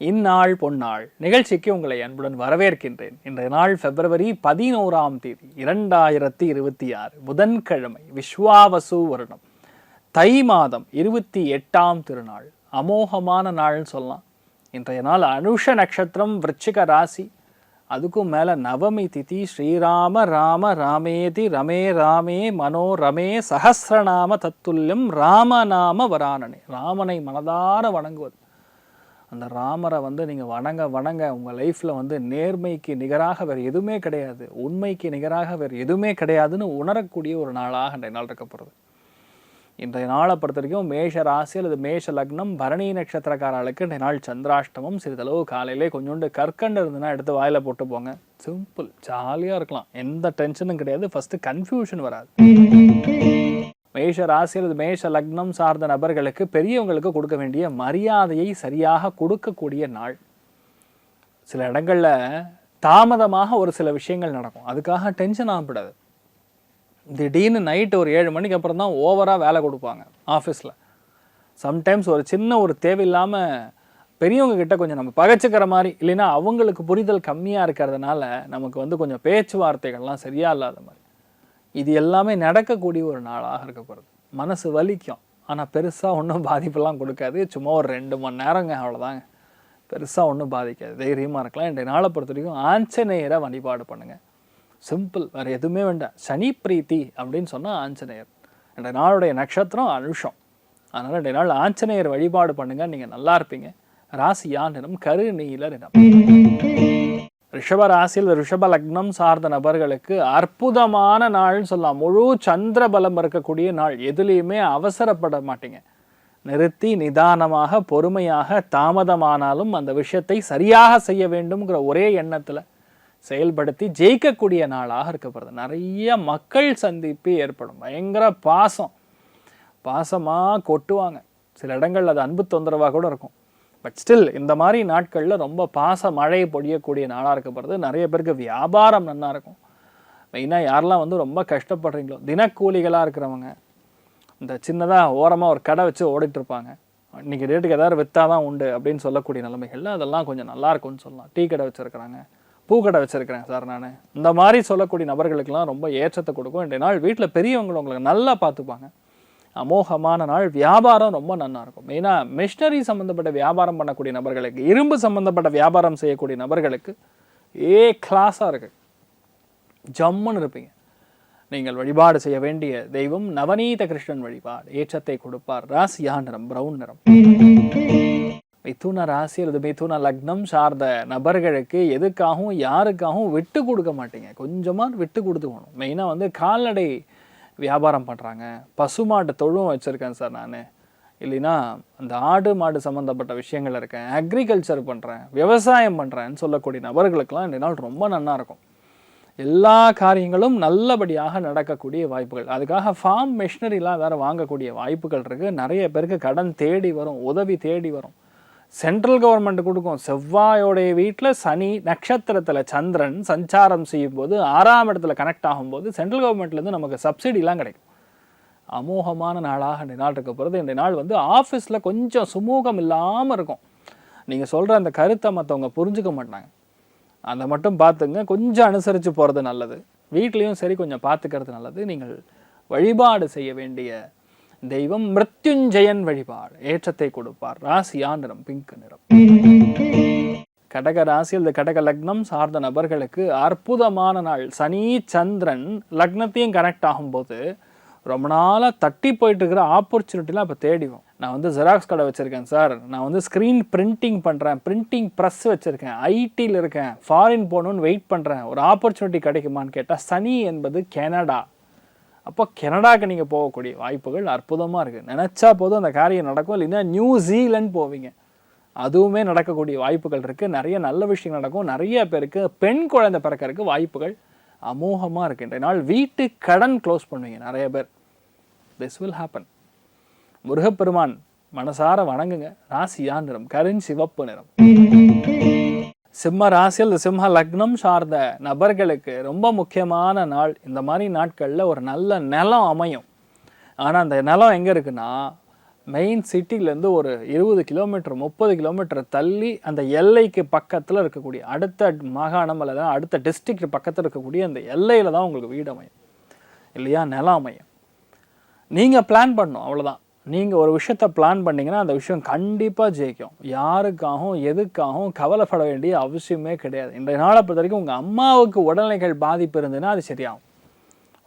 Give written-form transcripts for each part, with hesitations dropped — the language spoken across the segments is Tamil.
இந்நாள் பொன்னாள் நிகழ்ச்சிக்கு உங்களை அன்புடன் வரவேற்கின்றேன். இன்றைய நாள் February 11 2026 புதன்கிழமை, விஸ்வாவசு வருடம், தை மாதம் 28ஆம் திருநாள். அமோகமான நாள்னு சொல்லலாம். இன்றைய நாள் அனுஷ நட்சத்திரம், விருச்சிக ராசி, அதுக்கும் மேலே நவமி திதி. ஸ்ரீராம ராம ராமேதி ரமே ராமே மனோரமே சஹஸ்ரநாம தத்துல்யம் ராமநாம வரானனே. ராமனை மனதார வணங்குவது, அந்த ராமரை நீங்கள் வணங்க உங்கள் லைஃப்பில் நேர்மைக்கு நிகராக வேறு எதுவுமே கிடையாது, உண்மைக்கு நிகராக வேறு எதுவுமே கிடையாதுன்னு உணரக்கூடிய ஒரு நாளாக இன்றைய நாள் இருக்க போகிறது. இன்றைய நாளை பொறுத்த வரைக்கும் மேஷ ராசி அல்லது மேஷ லக்னம், பரணி நட்சத்திரக்காரர்களுக்கு இன்றைய நாள் சந்திராஷ்டமம். சிறிதளவு காலையிலே கொஞ்சோண்டு கற்கண்டு இருந்துன்னா எடுத்து வாயில் போட்டு போங்க. சிம்பிள், ஜாலியாக இருக்கலாம், எந்த டென்ஷனும் கிடையாது, ஃபஸ்ட்டு கன்ஃபியூஷன் வராது. மேஷ ராசி அல்லது மேஷ லக்னம் சார்ந்த நபர்களுக்கு பெரியவங்களுக்கு கொடுக்க வேண்டிய மரியாதையை சரியாக கொடுக்கக்கூடிய நாள். சில இடங்களில் தாமதமாக ஒரு சில விஷயங்கள் நடக்கும், அதுக்காக டென்ஷன் ஆகக்கூடாது. திடீர்னு நைட்டு ஒரு 7 மணிக்கு அப்புறம் தான் ஓவராக வேலை கொடுப்பாங்க ஆஃபீஸில். சம்டைம்ஸ் ஒரு சின்ன ஒரு தேவையில்லாமல் பெரியவங்க கிட்ட கொஞ்சம் நம்ம பகைச்சிக்கிற மாதிரி, இல்லைன்னா அவங்களுக்கு புரிதல் கம்மியாக இருக்கிறதுனால நமக்கு கொஞ்சம் பேச்சுவார்த்தைகள்லாம் சரியாக இல்லாத மாதிரி, இது எல்லாமே நடக்கக்கூடிய ஒரு நாளாக இருக்க போகிறது. மனசு வலிக்கும், ஆனால் பெருசாக ஒன்றும் பாதிப்பெல்லாம் கொடுக்காது. சும்மா ஒரு 2 மணி நேரங்க, அவ்வளோதாங்க, பெருசாக ஒன்றும் பாதிக்காது. தைரியமாக இருக்கலாம். இன்றைய நாளை பொறுத்த வரைக்கும் ஆஞ்சநேயரை வழிபாடு பண்ணுங்கள். சிம்பிள், வேறு எதுவுமே வேண்டாம். சனி பிரீத்தி அப்படின்னு சொன்னால் ஆஞ்சநேயர். இன்றைய நாளுடைய நட்சத்திரம் அனுஷம், அதனால் இன்றைய நாள் ஆஞ்சநேயர் வழிபாடு பண்ணுங்கள், நீங்கள் நல்லா இருப்பீங்க. ராசியா நிறம் கரு நீல நிறம். ரிஷப ராசியில் ரிஷப லக்னம் சார்ந்த நபர்களுக்கு அற்புதமான நாள்னு சொல்லலாம். முழு சந்திர பலம் இருக்கக்கூடிய நாள். எதுலேயுமே அவசரப்பட மாட்டீங்க. நிறுத்தி நிதானமாக பொறுமையாக, தாமதமானாலும் அந்த விஷயத்தை சரியாக செய்ய வேண்டும்ங்கிற ஒரே எண்ணத்தில் செயல்படுத்தி ஜெயிக்கக்கூடிய நாளாக இருக்கப்படுது. நிறைய மக்கள் சந்திப்பு ஏற்படும். பயங்கர பாசமாக கொட்டுவாங்க. சில இடங்களில் அது அன்பு தொந்தரவாக கூட இருக்கும். பட் ஸ்டில் இந்த மாதிரி நாட்களில் ரொம்ப பாச மழை பொழியக்கூடிய நாளாக இருக்கப்படுது. நிறைய பேருக்கு வியாபாரம் நல்லா இருக்கும். மெயினாக யாரெல்லாம் ரொம்ப கஷ்டப்படுறீங்களோ, தினக்கூலிகளாக இருக்கிறவங்க, இந்த சின்னதாக ஓரமாக ஒரு கடை வச்சு ஓடிட்டு இருப்பாங்க, இன்றைக்கி ரேட்டுக்கு எதாவது விற்றாதான் உண்டு அப்படின்னு சொல்லக்கூடிய நிலைமைகளில் அதெல்லாம் கொஞ்சம் நல்லாயிருக்கும்னு சொல்லலாம். டீ கடை வச்சுருக்கிறாங்க, பூக்கடை வச்சுருக்கிறேன் சார் நான், இந்த மாதிரி சொல்லக்கூடிய நபர்களுக்கெல்லாம் ரொம்ப ஏற்றத்தை கொடுக்கும். இன்றைய நாள் வீட்டில் பெரியவங்களை உங்களுக்கு நல்லா பார்த்துப்பாங்க. அமோகமான நாள். வியாபாரம் ரொம்ப நல்லா இருக்கும். மெயினாக மிஷினரி சம்மந்தப்பட்ட வியாபாரம் பண்ணக்கூடிய நபர்களுக்கு, இரும்பு சம்மந்தப்பட்ட வியாபாரம் செய்யக்கூடிய நபர்களுக்கு கிளாஸாக இருக்குது, ஜம்முன்னு இருப்பீங்க. நீங்கள் வழிபாடு செய்ய வேண்டிய தெய்வம் நவநீத கிருஷ்ணன் வழிபாடு. ஏற்றத்தை கொடுப்பார். ராசியா நிறம் பிரவுன் நிறம். மிதுன ராசி அல்லது மிதுன லக்னம் சார்ந்த நபர்களுக்கு எதுக்காகவும் யாருக்காகவும் விட்டு கொடுக்க மாட்டீங்க. கொஞ்சமாக விட்டு கொடுத்து போகணும். மெயினாக கால்நடை வியாபாரம் பண்ணுறாங்க, பசுமாட்டு தொழுவம் வச்சுருக்கேன் சார் நான், இல்லைன்னா அந்த ஆடு மாடு சம்மந்தப்பட்ட விஷயங்கள் இருக்கேன், அக்ரிகல்ச்சர் பண்ணுறேன், விவசாயம் பண்ணுறேன்னு சொல்லக்கூடிய நபர்களுக்கெல்லாம் இந்த நாள் ரொம்ப நல்லா இருக்கும். எல்லா காரியங்களும் நல்லபடியாக நடக்கக்கூடிய வாய்ப்புகள். அதுக்காக ஃபார்ம் மிஷினரிலாம் வேறு வாங்கக்கூடிய வாய்ப்புகள் இருக்குது. நிறைய பேருக்கு கடன் தேடி வரும், உதவி தேடி வரும். சென்ட்ரல் கவர்மெண்ட் கொடுக்கும். செவ்வாயோடைய வீட்டில் சனி நட்சத்திரத்தில் சந்திரன் சஞ்சாரம் செய்யும் போது 6ஆம் இடத்துல கனெக்ட் ஆகும்போது சென்ட்ரல் கவர்மெண்ட்லேருந்து நமக்கு சப்சிடிலாம் கிடைக்கும். அமோகமான நாளாக இந்த நாள் இருக்க போகிறது. இந்த நாள் ஆஃபீஸில் கொஞ்சம் சுமூகம் இல்லாமல் இருக்கும். நீங்கள் சொல்கிற அந்த கருத்தை மற்றவங்க புரிஞ்சுக்க மாட்டாங்க, அதை மட்டும் பார்த்துங்க. கொஞ்சம் அனுசரித்து போகிறது நல்லது. வீட்லேயும் சரி கொஞ்சம் பார்த்துக்கிறது நல்லது. நீங்கள் வழிபாடு செய்ய வேண்டிய தெய்வம் மிருத்யுஞ்சயன் வழிபாடு. ஏற்றத்தை கொடுப்பார். ராசியா நிறம் பிங்க் நிறம். கடக ராசி அல்லது கடக லக்னம் சார்ந்த நபர்களுக்கு அற்புதமான நாள். சனி சந்திரன் லக்னத்தையும் கனெக்ட் ஆகும்போது ரொம்ப நாளாக தட்டி போயிட்டு இருக்கிற ஆப்பர்ச்சுனிட்டிலாம் இப்போ தேடிவோம். நான் ஜெராக்ஸ் கடை வச்சுருக்கேன் சார், நான் ஸ்க்ரீன் பிரிண்டிங் பண்ணுறேன், பிரிண்டிங் ப்ரெஸ் வச்சுருக்கேன், ஐடியில் இருக்கேன், ஃபாரின் போகணுன்னு வெயிட் பண்ணுறேன், ஒரு ஆப்பர்ச்சுனிட்டி கிடைக்குமான்னு கேட்டால் சனி என்பது கனடா. அப்போ கனடாவுக்கு நீங்கள் போகக்கூடிய வாய்ப்புகள் அற்புதமாக இருக்குது. நினச்சா போதும் அந்த காரியம் நடக்கும். இல்லைன்னா நியூசிலாந்து போவீங்க, அதுவுமே நடக்கக்கூடிய வாய்ப்புகள் இருக்குது. நிறைய நல்ல விஷயம் நடக்கும். நிறைய பேருக்கு பெண் குழந்தை பிறக்கிறதுக்கு வாய்ப்புகள் அமோகமாக இருக்குது. இன்றைய நாள் வீட்டு கடன் க்ளோஸ் பண்ணுவீங்க நிறைய பேர். This will happen. முருகப்பெருமான் மனசார வணங்குங்க. ராசியா நிறம் கருஞ்சிவப்பு நிறம். சிம்ம ராசியில் சிம்ம லக்னம் சார்ந்த நபர்களுக்கு ரொம்ப முக்கியமான நாள். இந்த மாதிரி நாட்களில் ஒரு நல்ல நிலம் அமையும். ஆனால் அந்த நிலம் எங்கே இருக்குன்னா மெயின் சிட்டிலேருந்து ஒரு 20 கிலோமீட்டர் 30 கிலோமீட்டர் தள்ளி அந்த எல்லைக்கு பக்கத்தில் இருக்கக்கூடிய அடுத்த மாகாணம் அல்லது அடுத்த டிஸ்ட்ரிக்ட் பக்கத்தில் இருக்கக்கூடிய அந்த எல்லையில் தான் உங்களுக்கு வீடு அமையும் இல்லையா, நிலம் அமையும். நீங்கள் பிளான் பண்ணணும், அவ்வளோதான். நீங்கள் ஒரு விஷயத்த பிளான் பண்ணிங்கன்னா அந்த விஷயம் கண்டிப்பாக ஜெயிக்கும். யாருக்காகவும் எதுக்காகவும் கவலைப்பட வேண்டிய அவசியமே கிடையாது. இன்றைய நாளை பொறுத்த வரைக்கும் உங்கள் அம்மாவுக்கு உடல்நிலைகள் பாதிப்பு இருந்ததுன்னா அது சரியாகும்.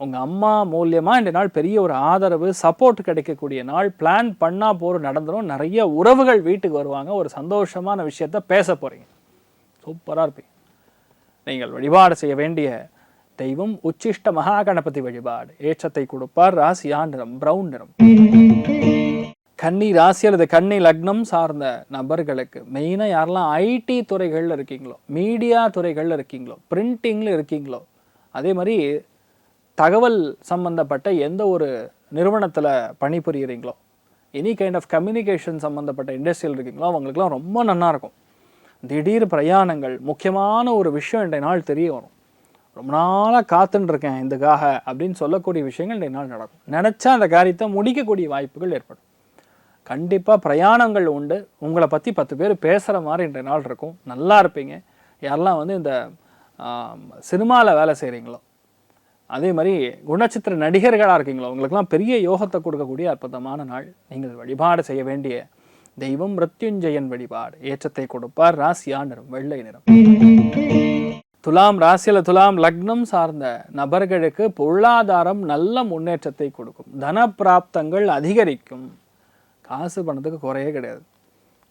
உங்கள் அம்மா மூலியமாக இன்றைய நாள் பெரிய ஒரு ஆதரவு சப்போர்ட் கிடைக்கக்கூடிய நாள். பிளான் பண்ணால் போகிற நடந்துடும். நிறைய உறவுகள் வீட்டுக்கு வருவாங்க. ஒரு சந்தோஷமான விஷயத்த பேச போகிறீங்க. சூப்பராக இருப்பீங்க. நீங்கள் வழிபாடு செய்ய வேண்டிய தெய்வம் உச்சிஷ்ட மகா கணபதி வழிபாடு. ஏற்றத்தை கொடுப்பார். ராசியா நிறம் பிரவுன் நிறம். கன்னி ராசி அல்லது கன்னி லக்னம் சார்ந்த நபர்களுக்கு மெயினாக யாரெல்லாம் ஐடி துறைகளில் இருக்கீங்களோ, மீடியா துறைகளில் இருக்கீங்களோ, பிரிண்டிங்கில் இருக்கீங்களோ, அதே மாதிரி தகவல் சம்பந்தப்பட்ட எந்த ஒரு நிறுவனத்தில் பணிபுரிகிறீங்களோ, எனி கைண்ட் ஆஃப் கம்யூனிகேஷன் சம்மந்தப்பட்ட இண்டஸ்ட்ரியில் இருக்கீங்களோ, அவங்களுக்குலாம் ரொம்ப நல்லா இருக்கும். திடீர் பிரயாணங்கள், முக்கியமான ஒரு விஷயம் இன்றைய நாள் தெரிய வரும். ரொம்ப நாளாக காத்துட்டுருக்கேன் இதுக்காக அப்படின்னு சொல்லக்கூடிய விஷயங்கள் இன்றைய நாள் நடக்கும். நினச்சா அந்த காரியத்தை முடிக்கக்கூடிய வாய்ப்புகள் ஏற்படும். கண்டிப்பாக பிரயாணங்கள் உண்டு. உங்களை பற்றி 10 பேர் பேசுகிற மாதிரி இன்றைய நாள் இருக்கும். நல்லா இருப்பீங்க. யாரெல்லாம் இந்த சினிமாவில் வேலை செய்கிறீங்களோ, அதே மாதிரி குணச்சித்திர நடிகர்களாக இருக்கீங்களோ, உங்களுக்கெல்லாம் பெரிய யோகத்தை கொடுக்கக்கூடிய அற்புதமான நாள். நீங்கள் வழிபாடு செய்ய வேண்டிய தெய்வம் மிருத்யுஞ்சயன் வழிபாடு. ஏற்றத்தை கொடுப்பார். ராசியா நிறம் வெள்ளை நிறம். துலாம் ராசியில் துலாம் லக்னம் சார்ந்த நபர்களுக்கு பொருளாதாரம் நல்ல முன்னேற்றத்தை கொடுக்கும். தன பிராப்தங்கள் அதிகரிக்கும். காசு பணத்துக்கு குறையே கிடையாது.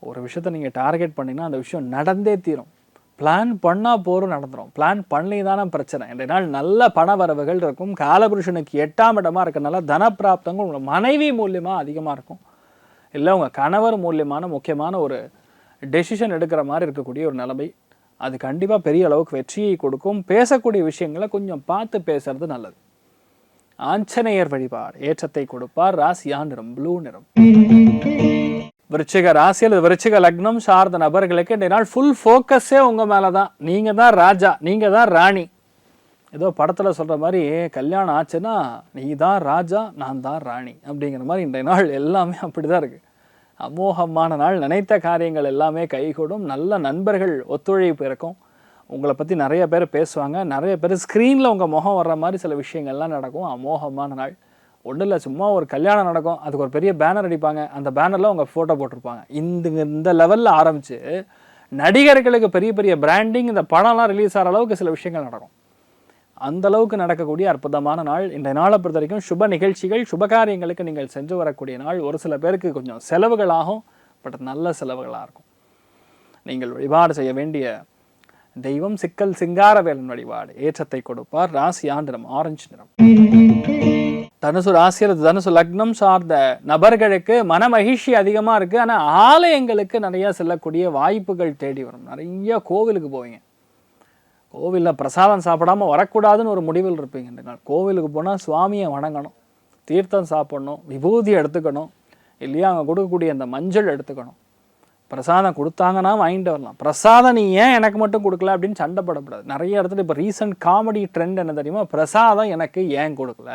ஒரு விஷயத்தை நீங்கள் டார்கெட் பண்ணிங்கன்னா அந்த விஷயம் நடந்தே தீரும். பிளான் பண்ணால் போரும் நடந்துடும். பிளான் பண்ணி தானே பிரச்சனை. இன்றைய நாள் நல்ல பண வரவுகள் இருக்கும். காலபுருஷனுக்கு 8ஆம் இடமா இருக்கிறதுனால தன பிராப்தங்கள் உங்கள் மனைவி மூலியமாக அதிகமாக இருக்கும். இல்லை உங்கள் கணவர் மூலியமான முக்கியமான ஒரு டெசிஷன் எடுக்கிற மாதிரி இருக்கக்கூடிய ஒரு நிலைமை. அது கண்டிப்பாக பெரிய அளவுக்கு வெற்றியை கொடுக்கும். பேசக்கூடிய விஷயங்களை கொஞ்சம் பார்த்து பேசுறது நல்லது. ஆஞ்சநேயர் வழிபாடு. ஏற்றத்தை கொடுப்பார். ராசியா நிறம் ப்ளூ நிறம். விருச்சிக ராசி அல்லது விருச்சிக லக்னம் சார்ந்த நபர்களுக்கு இன்றைய நாள் ஃபுல் ஃபோக்கஸே உங்கள் மேலே தான். நீங்கள் தான் ராஜா, நீங்கள் தான் ராணி. ஏதோ படத்தில் சொல்கிற மாதிரி கல்யாணம் ஆச்சுன்னா நீ தான் ராஜா, நான் தான் ராணி அப்படிங்கிற மாதிரி இன்றைய நாள் எல்லாமே அப்படி தான் இருக்குது. அமோகமான நாள். நினைத்த காரியங்கள் எல்லாமே கைகூடும். நல்ல நண்பர்கள் ஒத்துழைப்பு இருக்கும். உங்களை பற்றி நிறைய பேர் பேசுவாங்க. நிறைய பேர் ஸ்க்ரீனில் உங்கள் முகம் வர்ற மாதிரி சில விஷயங்கள்லாம் நடக்கும். அமோகமான நாள். ஒன்றும் இல்லை, சும்மா ஒரு கல்யாணம் நடக்கும், அதுக்கு ஒரு பெரிய பேனர் அடிப்பாங்க, அந்த பேனரில் உங்கள் ஃபோட்டோ போட்டிருப்பாங்க. இந்த லெவலில் ஆரம்பித்து நடிகர்களுக்கு பெரிய பெரிய பிராண்டிங், இந்த படம்லாம் ரிலீஸ் ஆகிற அளவுக்கு சில விஷயங்கள் நடக்கும். அந்த அளவுக்கு நடக்கக்கூடிய அற்புதமான நாள். இன்றைய நாளை பொறுத்த வரைக்கும் சுப நிகழ்ச்சிகள், சுபகாரியங்களுக்கு நீங்கள் சென்று வரக்கூடிய நாள். ஒரு சில பேருக்கு கொஞ்சம் செலவுகளாகும், பட் நல்ல செலவுகளாக இருக்கும். நீங்கள் வழிபாடு செய்ய வேண்டிய தெய்வம் சிக்கல் சிங்காரவேலன் வழிபாடு. ஏற்றத்தை கொடுப்பார். ராசியா நிறம் ஆரஞ்சு நிறம். தனுசு ராசி அல்லது தனுசு லக்னம் சார்ந்த நபர்களுக்கு மன மகிழ்ச்சி அதிகமாக இருக்குது. ஆனால் ஆலயங்களுக்கு நிறையா செல்லக்கூடிய வாய்ப்புகள் தேடி வரும். நிறைய கோவிலுக்கு போவீங்க. கோவிலில் பிரசாதம் சாப்பிடாமல் வரக்கூடாதுன்னு ஒரு முடிவில் இருப்பீங்க. இந்த நாள் கோவிலுக்கு போனால் சுவாமியை வணங்கணும், தீர்த்தம் சாப்பிடணும், விபூதி எடுத்துக்கணும், இல்லையா அங்கே கொடுக்கக்கூடிய அந்த மஞ்சள் எடுத்துக்கணும். பிரசாதம் கொடுத்தாங்கன்னா வாங்கிட்டு வரலாம். பிரசாதம் நீ ஏன் எனக்கு மட்டும் கொடுக்கல அப்படின்னு சண்டைப்படக்கூடாது. நிறைய இடத்துல இப்போ ரீசன்ட் காமெடி ட்ரெண்ட் என்ன தெரியுமா, பிரசாதம் எனக்கு ஏன் கொடுக்கல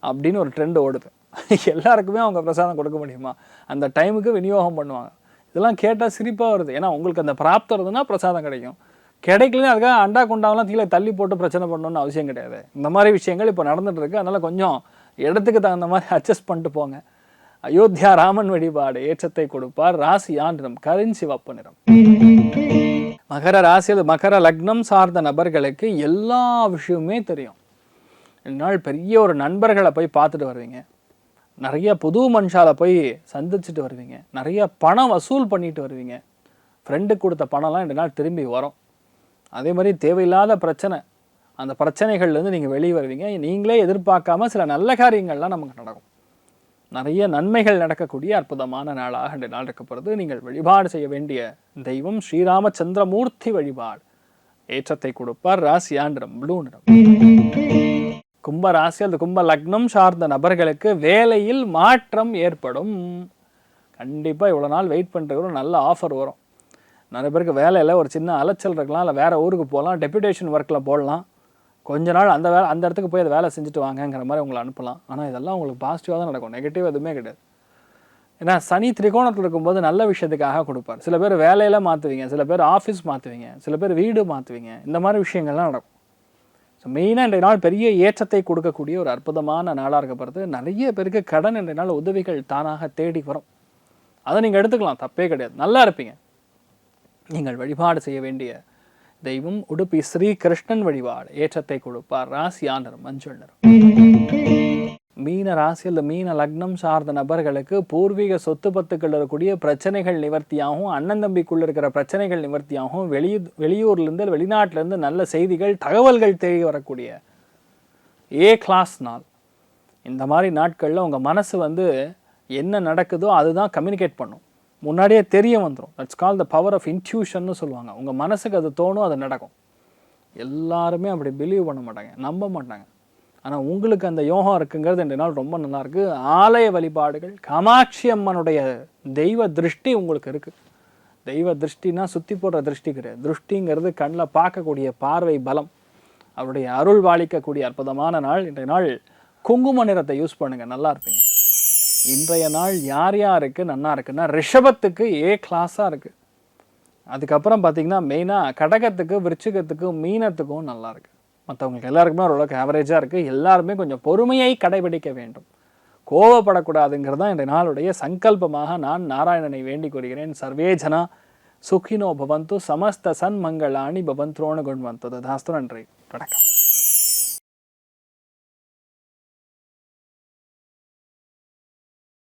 அப்படின்னு ஒரு ட்ரெண்ட் ஓடுது. எல்லாருக்குமே அவங்க பிரசாதம் கொடுக்க முடியுமா? அந்த டைமுக்கு விநியோகம் பண்ணுவாங்க. இதெல்லாம் கேட்டால் சிரிப்பாக வருது. ஏன்னா உங்களுக்கு அந்த பிராப்தம் இருந்ததுன்னா பிரசாதம் கிடைக்கும். கிடைக்கலன்னு அதுக்காக அண்டா குண்டாவெல்லாம் கீழே தள்ளி போட்டு பிரச்சனை பண்ணணும்னு அவசியம் கிடையாது. இந்த மாதிரி விஷயங்கள் இப்போ நடந்துட்டு இருக்கு. அதனால் கொஞ்சம் இடத்துக்கு தகுந்த மாதிரி அட்ஜஸ்ட் பண்ணிட்டு போங்க. அயோத்தியா ராமன் வழிபாடு. ஏற்றத்தை கொடுப்பார். ராசியா நிறம் கருஞ்சிவப்பு நிறம். மகர ராசி அது மகர லக்னம் சார்ந்த நபர்களுக்கு எல்லா விஷயமுமே தெரியும். இந்நாள் பெரிய ஒரு நண்பர்களை போய் பார்த்துட்டு வருவீங்க. நிறைய புது மனுஷால போய் சந்திச்சுட்டு வருவீங்க. நிறைய பணம் வசூல் பண்ணிட்டு வருவீங்க. ஃப்ரெண்டுக்கு கொடுத்த பணம்லாம் இந்த நாள் திரும்பி வரும். அதே மாதிரி தேவையில்லாத பிரச்சனை, அந்த பிரச்சனைகள்லேருந்து நீங்கள் வெளியே வருவீங்க. நீங்களே எதிர்பார்க்காம சில நல்ல காரியங்கள்லாம் நமக்கு நடக்கும். நிறைய நன்மைகள் நடக்கக்கூடிய அற்புதமான நாளாக இந்த நாள் இருக்கப்படுது. நீங்கள் வழிபாடு செய்ய வேண்டிய தெய்வம் ஸ்ரீராமச்சந்திரமூர்த்தி வழிபாடு. ஏற்றத்தை கொடுப்பார். ராசியா நிறம் ப்ளூ நிறம். கும்ப ராசி அந்த கும்ப லக்னம் சார்ந்த நபர்களுக்கு வேலையில் மாற்றம் ஏற்படும். கண்டிப்பாக இவ்வளோ நாள் வெயிட் பண்ணுறவங்க நல்ல ஆஃபர் வரும். நிறைய பேருக்கு வேலையில் ஒரு சின்ன அலைச்சல் இருக்கலாம், இல்லை வேறு ஊருக்கு போகலாம், டெப்யூட்டேஷன் ஒர்க்கில் போடலாம். கொஞ்ச நாள் அந்த இடத்துக்கு போய் அதை வேலை செஞ்சுட்டு வாங்கங்கிற மாதிரி உங்களை அனுப்பலாம். ஆனால் இதெல்லாம் உங்களுக்கு பாசிட்டிவாக தான் நடக்கும், நெகட்டிவ் எதுவுமே கிடையாது. ஏன்னா சனி திரிகோணத்தில் இருக்கும்போது நல்ல விஷயத்துக்காக கொடுப்பார். சில பேர் வேலையில் மாற்றுவீங்க, சில பேர் ஆஃபீஸ் மாற்றுவீங்க, சில பேர் வீடு மாற்றுவீங்க, இந்த மாதிரி விஷயங்கள்லாம் நடக்கும். ஸோ மெயினாக இன்றைய நாள் பெரிய ஏற்றத்தை கொடுக்கக்கூடிய ஒரு அற்புதமான நாளாக இருக்கப்படுறது. நிறைய பேருக்கு கடன் இன்றைய நாள் உதவிகள் தானாக தேடி வரும். அதை நீங்கள் எடுத்துக்கலாம், தப்பே கிடையாது, நல்லா இருப்பீங்க. நீங்கள் வழிபாடு செய்ய வேண்டிய தெய்வம் உடுப்பி ஸ்ரீ கிருஷ்ணன் வழிபாடு ஏற்றத்தை கொடுப்பார். ராசியான நிறம் மஞ்சள் நிறம். மீன ராசி அல்லது மீன லக்னம் சார்ந்த நபர்களுக்கு பூர்வீக சொத்து பத்துக்கள் இருக்கக்கூடிய பிரச்சனைகள் நிவர்த்தியாகவும், அண்ணன் தம்பிக்குள்ள இருக்கிற பிரச்சனைகள் நிவர்த்தியாகவும், வெளியூர்லேருந்து வெளிநாட்டிலேருந்து நல்ல செய்திகள் தகவல்கள் தேடி வரக்கூடிய கிளாஸ் நாள். இந்த மாதிரி நாட்களில் உங்கள் மனசு என்ன நடக்குதோ அதுதான் கம்யூனிகேட் பண்ணும், முன்னாடியே தெரிய வந்துடும். That's call the power of இன்ட்யூஷன்னு சொல்லுவாங்க. உங்கள் மனசுக்கு அது தோணும், அது நடக்கும். எல்லாருமே அப்படி பிலீவ் பண்ண மாட்டாங்க, நம்ப மாட்டாங்க. ஆனால் உங்களுக்கு அந்த யோகம் இருக்குங்கிறது இந்த நாள் ரொம்ப நல்லாயிருக்கு. ஆலய வழிபாடுகள், காமாட்சி அம்மனுடைய தெய்வ திருஷ்டி உங்களுக்கு இருக்குது. தெய்வ திருஷ்டினா சுற்றி போடுற திருஷ்டி கிடையாது. திருஷ்டிங்கிறது கண்ணில் பார்க்கக்கூடிய பார்வை பலம். அவருடைய அருள் வாழிக்கக்கூடிய அற்புதமான நாள் இன்றைய நாள். குங்கும நிறத்தை யூஸ் பண்ணுங்கள், நல்லா இருப்பீங்க. இன்றைய நாள் யார் யாருக்கு நல்லா இருக்குன்னா, ரிஷபத்துக்கு கிளாஸாக இருக்குது. அதுக்கப்புறம் பார்த்திங்கன்னா மெயினாக கடகத்துக்கு, விருச்சிகத்துக்கு, மீனத்துக்கும் நல்லா இருக்குது. மற்றவங்களுக்கு எல்லாருக்குமே ஓரளவுக்கு ஆவரேஜாக இருக்குது. எல்லாருமே கொஞ்சம் பொறுமையை கடைபிடிக்க வேண்டும், கோவப்படக்கூடாதுங்கிறது தான் இந்த நாளுடைய சங்கல்பமாக நான் நாராயணனை வேண்டிக் கொள்கிறேன். சர்வே ஜனா சுகினோ பவந்து, சமஸ்த சன்மங்களாணி பவந்த்ரோண குண்வந்து. ததாஸ்து. நன்றி, வணக்கம்.